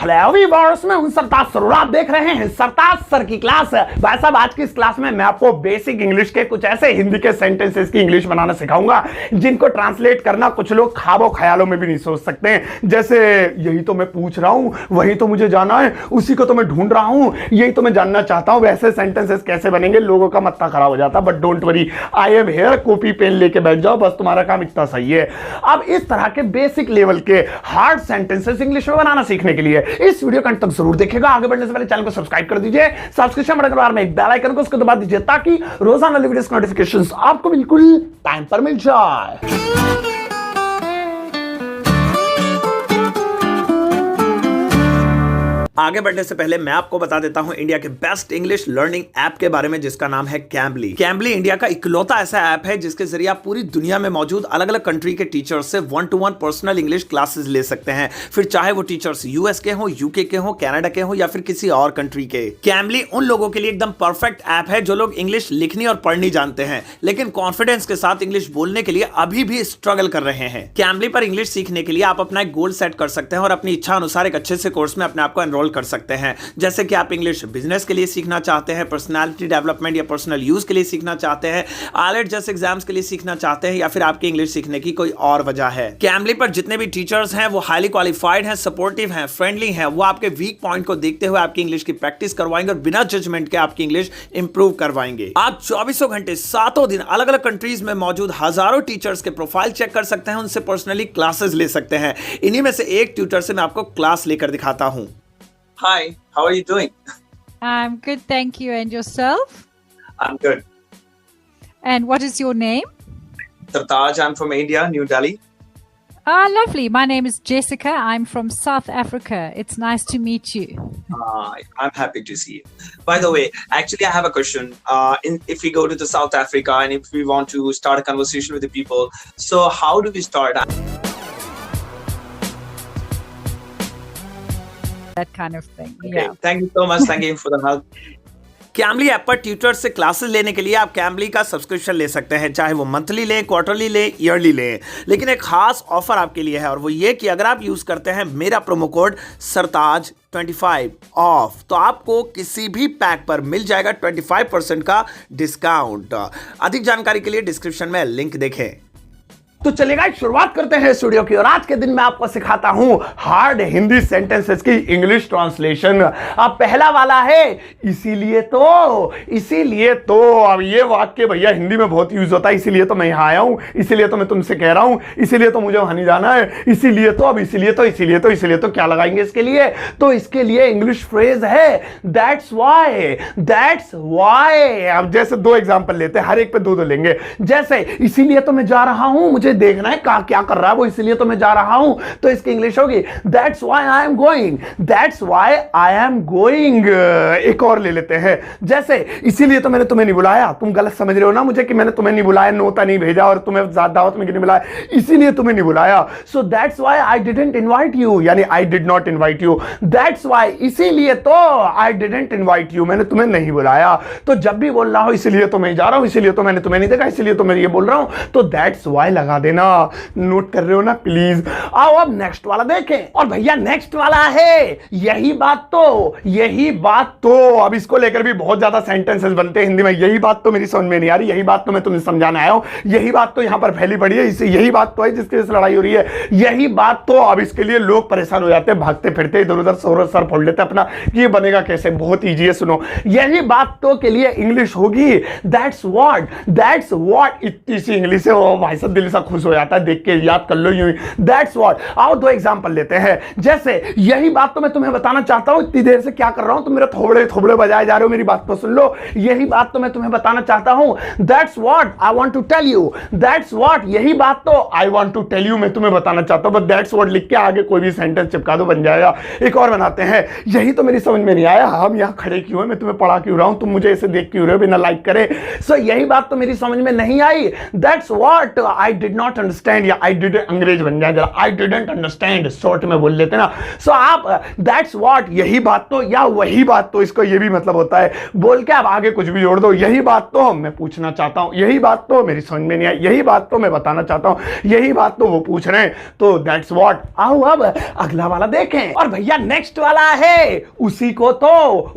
Hello viewers, मैं हूं सरताज sir और आप देख रहे हैं सरताज सर की क्लास। भाई साहब, आज की इस क्लास में मैं आपको बेसिक इंग्लिश के कुछ ऐसे हिंदी के सेंटेंसेस की इंग्लिश बनाना सिखाऊंगा जिनको ट्रांसलेट करना कुछ लोग ख्वाबों ख्यालों में भी नहीं सोच सकते हैं। जैसे यही तो मैं पूछ रहा हूं, वही तो मुझे जाना है, उसी को तो मैं ढूंढ रहा हूं, यही तो मैं जानना चाहता हूं। वैसे सेंटेंसेस कैसे बनेंगे, लोगों का मत्था खराब हो जाता। But don't worry, I am here, copy pen लेके बैठ जाओ, बस तुम्हारा काम इतना सही है। अब इस तरह के बेसिक लेवल के हार्ड सेंटेंसेस इंग्लिश में बनाना सीखने के लिए इस वीडियो का अंत तक जरूर देखिएगा। आगे बढ़ने से पहले चैनल को सब्सक्राइब कर दीजिए, सब्सक्रिप्शन बटन के बारे में एक बेल आइकन को उसको दबा दीजिए ताकि रोजाना वीडियोस के नोटिफिकेशंस आपको बिल्कुल टाइम पर मिल जाए। आगे बढ़ने से पहले मैं आपको बता देता हूं इंडिया के बेस्ट इंग्लिश लर्निंग ऐप के बारे में जिसका नाम है कैम्बली। कैम्बली इंडिया का इकलौता ऐसा ऐप है जिसके जरिए आप पूरी दुनिया में मौजूद अलग अलग कंट्री के टीचर्स से 1-to-1 पर्सनल इंग्लिश क्लासेस ले सकते हैं, फिर चाहे वो टीचर्स यूएस के हो, यूके के हो, कनाडा के हो या फिर किसी और कंट्री के। कैम्बली उन लोगों के लिए एकदम परफेक्ट ऐप है जो लोग इंग्लिश लिखनी और पढ़नी जानते हैं लेकिन कॉन्फिडेंस के साथ इंग्लिश बोलने के लिए अभी भी स्ट्रगल कर रहे हैं। कैम्बली पर इंग्लिश सीखने के लिए आप अपना एक गोल सेट कर सकते हैं और अपनी इच्छा अनुसार एक अच्छे से कोर्स में अपने आप को एनरोल कर सकते हैं। जैसे कि आप इंग्लिश बिजनेस के लिए सीखना चाहते हैं, पर्सनालिटी डेवलपमेंट या पर्सनल यूज के लिए सीखना चाहते हैं, आईएलटीएस जैसे एग्जाम्स के लिए सीखना चाहते हैं या फिर आपकी इंग्लिश सीखने की कोई और वजह है। कैम्बली पर जितने भी टीचर्स हैं वो हाईली क्वालिफाइड हैं, सपोर्टिव हैं, फ्रेंडली हैं। वो आपके वीक पॉइंट को देखते हुए आपकी इंग्लिश की प्रैक्टिस करवाएंगे और बिना जजमेंट के आपकी इंग्लिश इंप्रूव करवाएंगे। आप 24 घंटे 7 दिन अलग अलग कंट्रीज में मौजूद हजारों टीचर्स के प्रोफाइल चेक कर सकते हैं, उनसे पर्सनली क्लासेस ले सकते हैं। इन्हीं में से एक ट्यूटर से मैं आपको क्लास लेकर दिखाता हूं। Hi, how are you doing? I'm good, thank you. And yourself? I'm good. And what is your name? Sartaj, I'm from India, New Delhi. Lovely. My name is Jessica. I'm from South Africa. It's nice to meet you. I'm happy to see you. By the way, actually, I have a question. If we go to the South Africa and if we want to start a conversation with the people, so how do we start? That kind of thing. Okay. Yeah. Thank you so much. Thank you for the help. Cambly app पर tutor से classes लेने के लिए आप Cambly का subscription ले सकते हैं, चाहे वो मंथली लें, क्वार्टरली लें, ईयरली लें। लेकिन एक खास ऑफर आपके लिए है और वो ये कि अगर आप यूज करते हैं मेरा प्रोमो कोड सरताज 25 ऑफ तो आपको किसी भी पैक पर मिल जाएगा 25% का डिस्काउंट। अधिक जानकारी के लिए डिस्क्रिप्शन में लिंक देखें। तो चलिएगा शुरुआत करते हैं इस वीडियो की और आज के दिन मैं आपको सिखाता हूं हार्ड हिंदी सेंटेंसेस की इंग्लिश ट्रांसलेशन। अब पहला वाला है इसीलिए तो। अब ये वाक्य भैया हिंदी में बहुत यूज होता है, इसीलिए तो मैं यहां आया हूं, इसीलिए तो मैं तुमसे कह रहा हूं, इसीलिए तो मुझे वहां नहीं जाना है, इसीलिए तो। अब इसीलिए तो क्या लगाएंगे इसके लिए? तो इसके लिए इंग्लिश फ्रेज है दैट्स वाई। अब जैसे 2 एग्जांपल लेते हैं, हर एक पे 2 लेंगे। जैसे इसीलिए तो मैं जा रहा हूं, मुझे देखना है क्या कर रहा है वो, इसलिए तो मैं जा रहा हूं, तो इसकी इंग्लिश होगी that's why I am going. एक और ले लेते हैं, जैसे इसीलिए तो मैंने तुम्हें नहीं बुलाया। तुम गलत समझ रहे हो ना मुझे कि मैंने तुम्हें नहीं बुलाया, नोता नहीं भेजा और तुम्हें दावत में नहीं बुलाया, इसीलिए तुम्हें नहीं बुलाया। So that's why I didn't invite you, यानी I did not invite you. That's why, इसीलिए तो आई डिडंट इनवाइट यू, मैंने तुम्हें नहीं बुलाया। तो जब भी बोल रहा हो इसीलिए तो मैं जा रहा हूं, इसीलिए तो मैंने तुम्हें नहीं देखा, इसीलिए तो मैं ये बोल रहा हूं, तो दैट्स व्हाई लगा देना। नोट कर रहे हो ना प्लीज? आओ अब नेक्स्ट वाला देखें। और भैया नेक्स्ट वाला है यही बात तो। अब इसको लेकर भी बहुत ज्यादा सेंटेंसेस बनते हैं हिंदी में। यही बात तो मेरी समझ में नहीं आ रही, यही बात तो मैं तुम्हें समझाने आया हूं, यही बात तो यहां पर फैली पड़ी है, इसे यही बात तो है जिसकी वजह से लड़ाई हो रही है, यही बात तो। अब इसके लिए लोग परेशान हो जाते हैं, भागते फिरते इधर उधर सर फोड़ लेते अपना, ये बनेगा कैसे? बहुत ईजी है, सुनो। यही बात तो के लिए इंग्लिश होगी दैट्स व्हाट। इतनी सी इंग्लिश है वो भाई साहब दिल से खुश हो जाता है देख के, याद कर लो यूं ही, दैट्स व्हाट। आओ 2 एग्जांपल लेते हैं। जैसे यही बात तो मैं तुम्हें बताना चाहता हूं, इतनी देर से क्या कर रहा हूं, तुम मेरे थोबड़े बजाए जा रहे हो, मेरी बात तो सुन लो। यही बात तो मैं तुम्हें बताना चाहता हूं, that's what I want to tell you. That's what, यही बात तो I want to tell you, मैं तुम्हें बताना चाहता हूं। बस दैट्स व्हाट लिख के आगे कोई भी सेंटेंस चिपका दो, बन जाएगा। एक और बनाते हैं, यही तो मेरी समझ में नहीं आया, हम यहां खड़े क्यों हैं, मैं तुम्हें पढ़ा क्यों रहा हूं, तुम मुझे ऐसे देख क्यों रहे हो बिना लाइक करे। सो यही बात तो मेरी समझ में नहीं आई, that's what I did did not understand, या आई डिड, अंग्रेज बन जाए जरा, आई डिडंट अंडरस्टैंड शॉर्ट में बोल लेते ना। सो आप दैट्स व्हाट, यही बात तो, या वही बात तो, इसको ये भी मतलब होता है बोल के आप आगे कुछ भी जोड़ दो। यही बात तो मैं पूछना चाहता हूं, यही बात तो मेरी समझ में नहीं आई, यही बात तो मैं बताना चाहता हूं, यही बात तो वो पूछ रहे हैं। तो दैट्स व्हाट। आओ अब अगला वाला देखें। और भैया नेक्स्ट वाला है उसी को तो,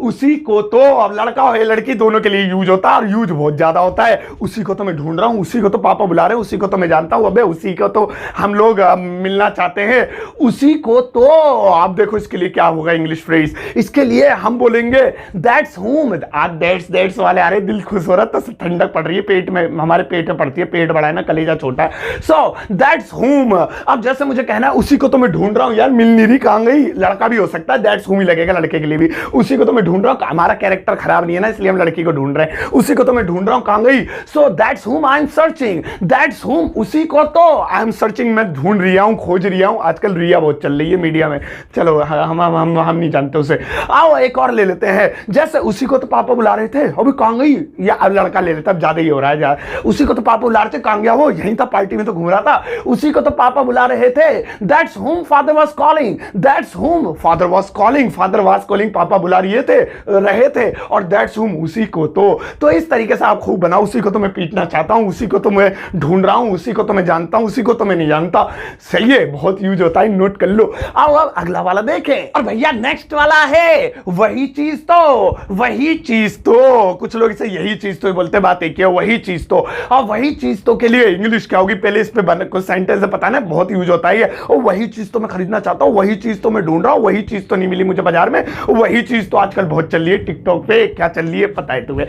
उसी को तो। अब लड़का हो या लड़की दोनों के लिए यूज होता है, और यूज बहुत ज्यादा होता है। उसी को तो मैं ढूंढ रहा हूं, उसी को तो पापा बुला रहे हैं, उसी को तो मैं जानता हूं, अबे उसी को तो हम लोग मिलना चाहते हैं, उसी को तो। आप देखो इसके लिए क्या होगा इंग्लिश फ्रेज, इसके लिए हम बोलेंगे दैट्स हुम। आज दैट्स वाले आ रहे, दिल खुश हो रहा है, तो ठंडक पड़ रही है पेट में, हमारे पेट में पड़ती है, पेट बड़ा है ना, कलेजा छोटा है। सो दैट्स हुम। अब जैसे मुझे कहना है उसी को तो मैं ढूंढ रहा हूं, यार मिल नहीं रही, कहां गई, लड़का भी हो सकता है, दैट्स हुम ही लगेगा लड़के के लिए भी। उसी को तो मैं ढूंढ रहा हूं, हमारा कैरेक्टर खराब नहीं है ना, इसलिए हम लड़की को ढूंढ रहे हैं, उसी को तो मैं ढूंढ रहा हूं, कहां गई। सो दैट्स हुम आई एम सर्चिंग, दैट्स हुम, उसी को तो आई एम सर्चिंग, मैं ढूंढ रिया हूं, खोज रिया हूं। आजकल रिया बहुत चल रही है मीडिया में, चलो हम नहीं जानते उसे। आओ एक और ले लेते हैं, जैसे उसी को तो पापा बुला रहे थे, अभी कहां गई, या अब लड़का ले लेता, अब ज्यादा ही हो रहा है। उसी को तो पापा बुला रहे थे, कहां गया वो, यहीं था पार्टी में तो घूम रहा था। उसी को तो पापा बुला रहे थे, दैट्स हुम फादर वाज कॉलिंग, दैट्स हुम father was calling, father was calling, पापा बुला रहे थे, और दैट्स हुम उसी को तो इस तरीके से आप खूब बनाओ। उसी को तो मैं पीटना चाहता हूं, उसी को तो मैं ढूंढ रहा हूं, उसी को तो मैं जानता हूं, उसी को तो मैं नहीं जानता। सही है, बहुत यूज होता है, नोट कर लो। आओ अब अगला वाला देखें। और भैया नेक्स्ट वाला है वही चीज तो, वही चीज तो। कुछ लोग इसे यही चीज तो बोलते, बात एक है, वही चीज तो। और वही चीज तो के लिए इंग्लिश क्या होगी, पहले इस पे कुछ सेंटेंस है, पता ना, बहुत यूज होता है। और वही चीज तो मैं खरीदना चाहता हूं, वही चीज तो मैं ढूंढ रहा हूं, वही चीज तो नहीं मिली मुझे बाजार में, वही चीज तो आजकल बहुत चल रही है टिकटॉक पे। क्या चल रही है पता है तुम्हें?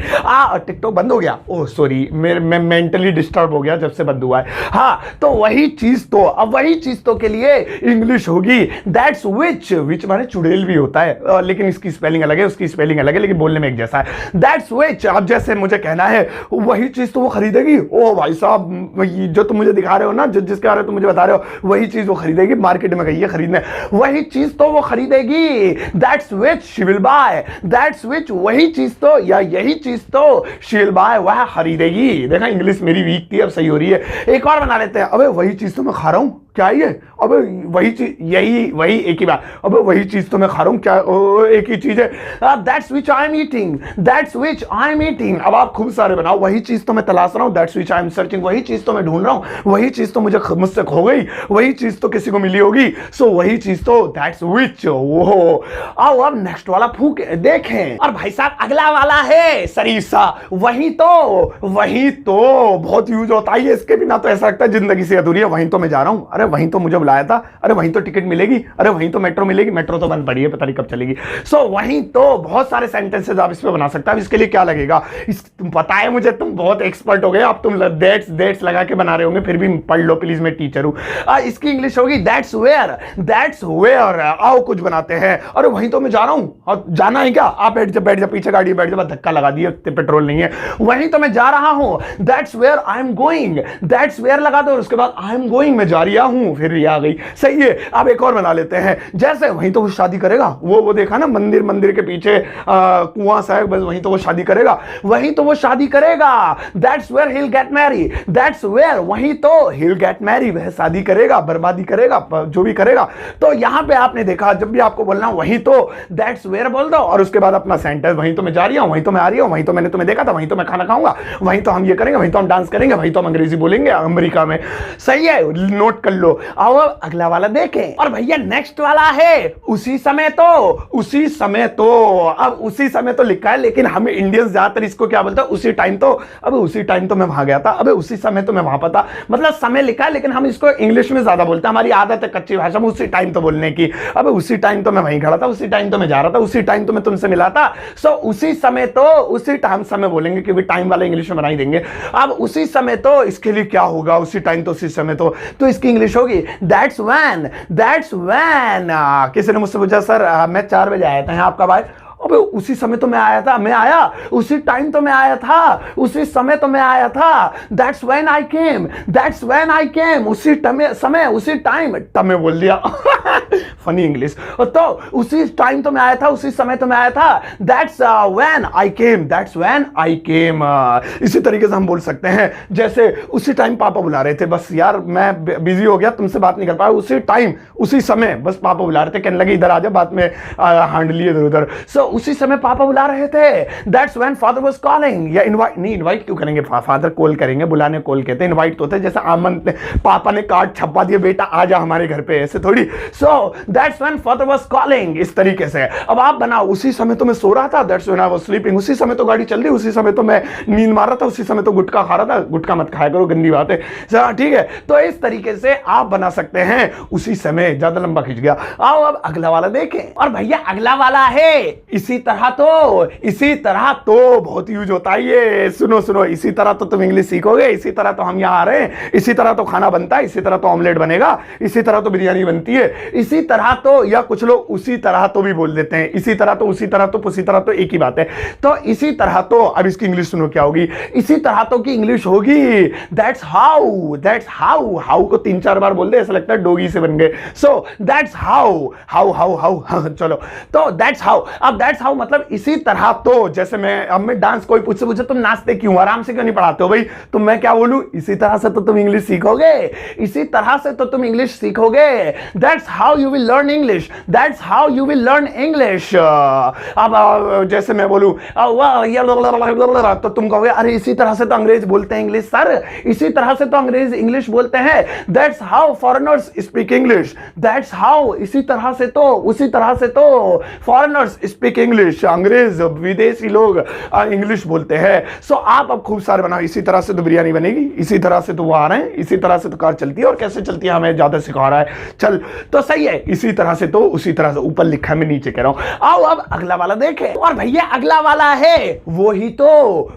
टिकटॉक बंद हो गया, ओह सॉरी, मैं मेंटली डिस्टर्ब हो गया जब से बंद हुआ है। हाँ, तो वही चीज तो, अब वही चीज तो के लिए इंग्लिश होगी दैट्स विच माने चुड़ैल भी होता है, लेकिन इसकी स्पेलिंग अलग है, उसकी स्पेलिंग अलग है, लेकिन बोलने में एक जैसा है। दैट्स विच। अब जैसे मुझे कहना है वही चीज तो वो खरीदेगी, ओ भाई साहब जो तुम मुझे दिखा रहे हो ना, जिसके बारे में तुम मुझे बता रहे हो, वही चीज वो खरीदेगी, मार्केट में गई है खरीदने, वही चीज तो वो खरीदेगी, that's which she will buy, that's which वही चीज तो, या यही चीज तो शी विल बाय वह खरीदेगी। देखा इंग्लिश मेरी वीक थी, अब सही हो रही है। एक और बना लेते हैं, अबे वही चीज तो मैं खा रहा हूं, क्या ये, अबे वही चीज, यही वही एक ही बात, अबे वही चीज तो मैं खा रहा हूं, क्या एक ही चीज है, that's which I am eating, that's which I am eating. अब आप खूब सारे बनाओ, वही चीज तो मैं तलाश रहा हूं, that's which I am searching, वही चीज तो मैं ढूंढ रहा हूं, वही चीज तो मुझसे खो गई, वही चीज तो किसी को मिली होगी, सो वही चीज तो दैट्स विच। ओहो, आओ अब नेक्स्ट वाला फूक देखें। और भाई साहब अगला वाला है सरीसा, वही तो, वही तो बहुत यूज होता है, इसके बिना तो ऐसा लगता है जिंदगी से अधूरी है। वहीं तो मैं जा रहा हूं, अरे वहीं तो मुझे बुलाया था, अरे वहीं तो टिकट मिलेगी, अरे वहीं तो मेट्रो मिलेगी, मेट्रो तो बंद पड़ी है, पता नहीं कब चलेगी। सो वहीं तो, बहुत सारे सेंटेंसेस आप इस पे बना सकते हैं। इसके लिए क्या लगेगा, तुम पता है मुझे, तुम बहुत एक्सपर्ट हो गए, अब तुम दैट्स लगा के बना रहे होंगे, फिर भी पढ़ लो प्लीज, मैं टीचर हूं। इसकी इंग्लिश होगी दैट्स वेयर, दैट्स वेयर। आओ कुछ बनाते हैं, अरे वहीं तो मैं जा रहा हूं, और जाना है क्या, आप बैठ जा पीछे गाड़ी बैठ जा, धक्का लगा दिया, पेट्रोल नहीं है, वहीं तो मैं जा रहा हूं, that's where I am going, that's where लगा दो, उसके बाद आई एम गोइंग, मैं जा रहा हूं, फिर ये आ गई। सही है, अब एक और बना लेते हैं, जैसे वहीं तो वो शादी करेगा, वो देखा ना मंदिर के पीछे कुआं सा है, बस वहीं तो वो शादी करेगा, वहीं तो वो शादी करेगा, that's where he will get marry, that's where वहीं तो ही विल गेट मैरी, वह शादी करेगा, बर्बादी करेगा, जो भी करेगा। तो यहां पे आपने देखा, जब भी आपको बोलना वहीं तो दैट्स वेयर बोल दो, और उसके बाद अपना सेंटेंस, वहीं तो मैं जा रही हूं, वहीं तो मैं आ रही हूं, वहीं तो मैंने तुम्हें देखा था, वहीं तो मैं खाना खाऊंगा, वहीं तो हम ये करेंगे, वहीं तो हम डांस करेंगे, वहीं तो हम अंग्रेजी बोलेंगे अमेरिका में। सही है, नोट कर लो। आओ अगला वाला देखें। और भैया नेक्स्ट वाला है उसी समय तो, उसी समय तो। अब उसी समय तो लिखा है, लेकिन हम इंडियंस ज्यादातर इसको क्या बोलते हैं, उसी टाइम तो। अब उसी टाइम तो मैं वहां गया था, अबे उसी समय तो मैं वहां पर था, मतलब समय लिखा है, लेकिन हम इसको इंग्लिश में ज्यादा बोलते हैं, हमारी आदत है कच्ची भाषा में उसी टाइम तो बोलने की। अब उसी टाइम तो मैं वहीं खड़ा था, उसी टाइम तो मैं जा रहा था, उसी टाइम तो मैं तुमसे मिला था। सो उसी समय तो, उसी टाइम समय बोलेंगे, क्योंकि टाइम वाला इंग्लिश में बना ही देंगे। अब उसी समय तो इसके लिए क्या होगा, उसी टाइम तो उसी समय तो इसकी इंग्लिश होगी दैट्स व्हेन, दैट्स व्हेन। किसी ने मुझसे पूछा सर मैं 4 बजे आया था यहाँ, आपका भाई, अबे उसी समय तो मैं आया था, मैं आया उसी टाइम तो मैं आया था, उसी समय तो मैं आया था। That's when I came, that's when I came, उसी समय उसी टाइम, तब मैं बोल दिया फनी इंग्लिश। तो उसी टाइम तो मैं आया था, उसी समय तो मैं आया था। That's when I came, that's when I came. इसी तरीके से हम बोल सकते हैं, जैसे उसी टाइम पापा बुला रहे थे, बस यार मैं बिजी हो गया, तुमसे बात नहीं कर पाया, उसी टाइम उसी समय बस पापा बुला रहे थे, कहने लगे इधर आ जा, बात में हांड लिए इधर उधर। सो उसी समय पापा बुला रहे थे। That's when father was calling, या इनवाइट नहीं, इनवाइट क्यों करेंगे, फादर कॉल करेंगे, बुलाने कॉल कहते हैं, इनवाइट तो होता है जैसे आमंत्रण, पापा ने कार्ड छपवा दिया, बेटा आ जा हमारे घर पे, ऐसे थोड़ी। So that's when father was calling, इस तरीके से। अब आप बनाओ, उसी समय तो मैं सो रहा था, that's when I was sleeping, उसी समय तो गाड़ी चल रही, उसी समय तो मैं नींद मार रहा था, उसी समय तो गुटखा खा रहा था। गुटखा मत खाया करो, गंदी बात है, ठीक है। तो इस तरीके से आप बना सकते हैं उसी समय। ज्यादा लंबा खींच गया। आओ अब अगला वाला देखें। और भैया अगला वाला है इसी तरह तो, इसी तरह तो बहुत यूज होता है ये। सुनो सुनो, इसी तरह तो तुम इंग्लिश सीखोगे, इसी तरह तो हम यहाँ आ रहे हैं, इसी तरह तो खाना बनता है, इसी तरह तो ऑमलेट बनेगा, इसी तरह तो बिरयानी बनती है, इसी तरह तो, या कुछ लोग उसी तरह तो भी बोल देते हैं, इसी तरह तो, उसी तरह तो, उसी तरह तो एक ही बात है। तो इसी तरह तो, अब इसकी इंग्लिश सुनो क्या होगी। इसी तरह तो की इंग्लिश होगी that's how, that's how. How को 3-4 बार बोल दे, ऐसा लगता है डोगी से बन गए। So that's how, how how how, चलो तो दैट्स हाउ। अब दैट्स हाउ मतलब इसी तरह तो, जैसे मैं डांस, कोई पूछे तुम नाचते क्यों, आराम से क्यों नहीं पढ़ाते हो भाई, तो मैं क्या बोलूं, इसी तरह से तो तुम इंग्लिश सीखोगे, इसी तरह से तो तुम इंग्लिश सीखोगे। That's how you will learn English, that's how you will learn English. अब जैसे मैं बोलूं तो तुम कहोगे अरे इसी तरह से तो अंग्रेज बोलते हैं इंग्लिश सर, इसी तरह से तो अंग्रेज इंग्लिश बोलते हैं। That's how foreigners speak English, that's how, इसी तरह से तो, उसी तरह से तो फॉरेनर्स स्पीक इंग्लिश, अंग्रेज विदेशी लोग इंग्लिश बोलते हैं। सो आप अब खूब सारे बनाओ, इसी तरह से तो बिरयानी बनेगी, इसी तरह से तो वो आ रहे हैं, इसी तरह से तो कार चलती है, और कैसे चलती है हमें ज्यादा सिखा रहा है, चल तो सही है, इसी तरह से तो, उसी तरह से, ऊपर लिखा है मैं नीचे कह रहा हूं। आओ अब अगला वाला देखें। और भैया अगला वाला है वही तो,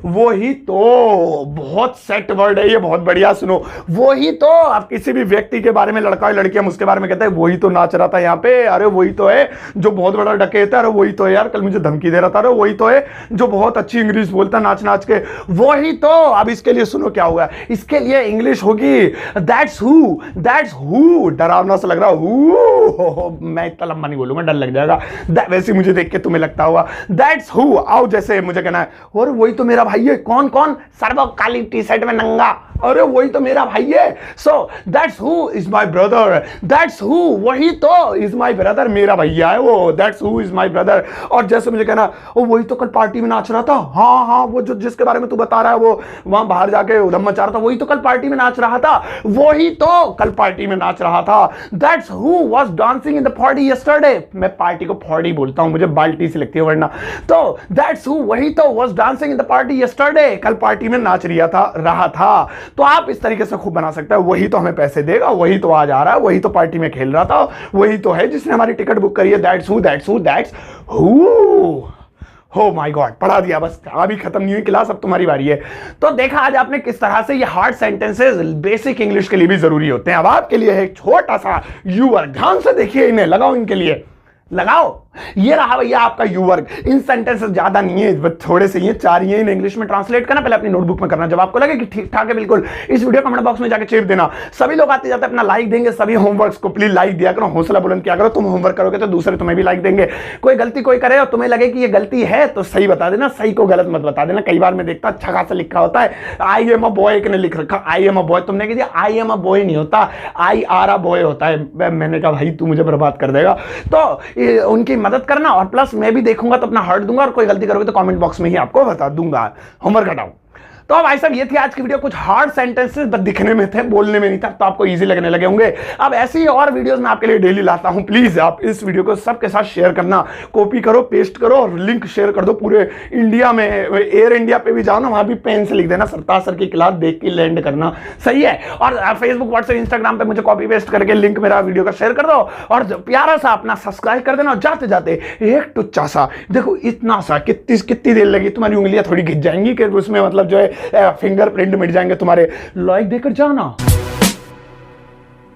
वही तो, बहुत सेट वर्ड है ये, बहुत बढ़िया सुनो। वही तो, आप किसी भी व्यक्ति के बारे में, लड़का और लड़की, हम उसके बारे में कहते हैं वही तो नाच रहा था यहाँ पे, अरे वही तो है जो बहुत बड़ा डकैत है, अरे वही तो है यार कल मुझे धमकी दे रहा था, अरे वही तो है जो बहुत अच्छी इंग्लिश बोलता नाच नाच के, वही तो। अब इसके लिए सुनो क्या हुआ, इसके लिए इंग्लिश होगी दैट्स हु, दैट्स हु। डरावना सा लग रहा हु, मैं इतना लंबा नहीं बोलूंगा, डर लग जाएगा, वैसे मुझे देख के तुम्हें लगता होगा दैट्स हु। आओ जैसे मुझे कहना है और वही तो मेरा भाई है, कौन कौन, सर वो काली टी शर्ट में नंगा, अरे वही तो मेरा भाई है। So that's who is my brother, that's who, वही तो इज माय ब्रदर, मेरा भैया है वो, that's who is my brother. और जैसे मुझे कहना ओ वही तो कल पार्टी में नाच रहा था, हाँ हाँ वो जो जिसके बारे में तू बता रहा है वो वहां बाहर जाके उधम मचा रहा था, वही तो कल पार्टी में नाच रहा था, वही तो कल पार्टी में नाच रहा था। That's who was dancing in the party yesterday, मैं पार्टी को पार्टी बोलता हूं, मुझे बाल्टी से लगती है वरना। तो दैट्स हु, वही तो was dancing in the party yesterday, कल पार्टी में नाच रहा था। तो आप इस तरीके से खूब बना सकते हैं, वही तो हमें पैसे देगा, वही तो आज आ रहा है, वही तो पार्टी में खेल रहा था, वही तो है जिसने हमारी टिकट बुक करी है, that's who, that's who, that's who. हो माय गॉड, पढ़ा दिया, बस अभी खत्म नहीं हुई क्लास, अब तुम्हारी बारी है। तो देखा आज आपने किस तरह से ये हार्ड सेंटेंसेस बेसिक इंग्लिश के लिए भी जरूरी होते हैं। अब आपके लिए है एक छोटा सा यू वर्ग, ध्यान से देखिए, इन्हें लगाओ, इनके लिए लगाओ। ये रहा भैया आपका यू वर्ग। इन सेंटेंसेस ज्यादा नहीं है, बस थोड़े से ये 4 ही है, इन इंग्लिश में ट्रांसलेट करना, पहले अपनी नोटबुक में करना, जब आपको लगे कि ठीक ठाक है बिल्कुल, इस वीडियो कमेंट बॉक्स में जाकर चेप देना। सभी लोग आते जाते अपना लाइक देंगे, सभी होमवर्क्स को प्लीज लाइक दिया करो, हौसला बुलंद किया करो, तुम होमवर्क करोगे तो दूसरे तुम्हें भी लाइक देंगे। कोई गलती कोई करे और तुम्हें लगे कि ये गलती है तो सही बता देना, सही को गलत मत बता देना। कई बार मैं देखता अच्छा खासा लिखा होता है आई एम अ बॉय, एक ने लिख रखा आई एम अ बॉय, तुमने कह दिया आई एम अ बॉय नहीं होता, आई आर अ बॉय होता है। मैंने कहा भाई तू मुझे बर्बाद कर देगा, तो उनकी मदद करना, और प्लस मैं भी देखूंगा तो अपना हार्ट दूंगा, और कोई गलती करोगे तो कमेंट बॉक्स में ही आपको बता दूंगा। होमवर्क हटाओ। तो भाई साहब ये थी आज की वीडियो, कुछ हार्ड सेंटेंसेस दिखने में थे, बोलने में नहीं था, तो आपको इजी लगने लगे होंगे। अब ऐसी और वीडियोस मैं आपके लिए डेली लाता हूं, प्लीज आप इस वीडियो को सबके साथ शेयर करना, कॉपी करो, पेस्ट करो और लिंक शेयर कर दो पूरे इंडिया में। एयर इंडिया पे भी जाओ ना, वहां भी पेन से लिख देना सरताज सर की क्लास देख के लैंड करना, सही है। और फेसबुक, व्हाट्सएप, इंस्टाग्राम पे मुझे कॉपी पेस्ट करके लिंक मेरा वीडियो का शेयर कर दो, और प्यारा सा अपना सब्सक्राइब कर देना। और जाते जाते एक टुच्चा सा, देखो इतना सा, कितनी देर लगी, तुम्हारी उंगलियां थोड़ी घिस जाएंगी कि उसमें मतलब जो है फिंगरप्रिंट मिट जाएंगे तुम्हारे, लाइक देकर जाना।